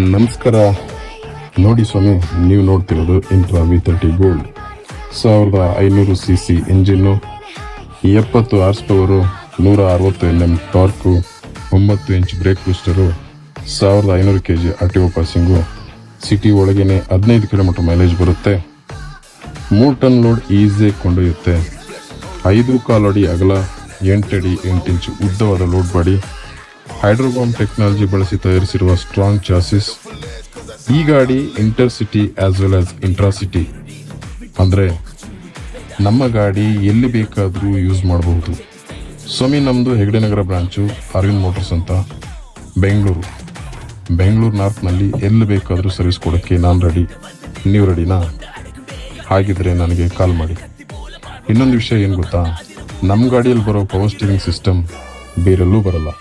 ನಮಸ್ಕಾರ. ನೋಡಿ ಸ್ವಾಮಿ, ನೀವು ನೋಡ್ತಿರೋದು Intra V30 gold 1500 cc engine, 70 horse power, 160 Nm torque, 9 inch brake booster, 1500 kg RTO passing, city ಒಳಗೇನೆ 15 km ಮೈಲೇಜ್ ಬರುತ್ತೆ. 3 ಟನ್ ಲೋಡ್ ಈಸಿಯಾಗಿ ಕೊಂಡೊಯ್ಯುತ್ತೆ. 5.25 ಅಡಿ ಅಗಲ, 8 ಅಡಿ 8 ಇಂಚ್ ಉದ್ದವಾದ ಲೋಡ್ ಬಾಡಿ, ಹೈಡ್ರೋಬಾಂಬ್ ಟೆಕ್ನಾಲಜಿ ಬಳಸಿ ತಯಾರಿಸಿರುವ ಸ್ಟ್ರಾಂಗ್ ಚಾಸಿಸ್. ಈ ಗಾಡಿ ಇಂಟರ್ಸಿಟಿ ಆಸ್ ವೆಲ್ ಆಸ್ ಇಂಟ್ರಾಸಿಟಿ, ಅಂದರೆ ನಮ್ಮ ಗಾಡಿ ಎಲ್ಲಿ ಬೇಕಾದರೂ ಯೂಸ್ ಮಾಡಬಹುದು. ಸ್ವಾಮಿ, ನಮ್ಮದು ಹೆಗ್ಡೆ ನಗರ ಬ್ರಾಂಚು, ಅರವಿಂದ್ ಮೋಟರ್ಸ್ ಅಂತ, ಬೆಂಗಳೂರು ನಾರ್ತ್ನಲ್ಲಿ ಎಲ್ಲಿ ಬೇಕಾದರೂ ಸರ್ವಿಸ್ ಕೊಡೋಕ್ಕೆ ನಾನು ರೆಡಿ. ನೀವು ರೆಡಿನಾ? ಹಾಗಿದ್ರೆ ನನಗೆ ಕಾಲ್ ಮಾಡಿ. ಇನ್ನೊಂದು ವಿಷಯ ಏನು ಗೊತ್ತಾ, ನಮ್ಮ ಗಾಡಿಯಲ್ಲಿ ಬರೋ ಪವರ್ ಸ್ಟೀರಿಂಗ್ ಸಿಸ್ಟಮ್ ಬೇರೆಲ್ಲೂ ಬರಲ್ಲ.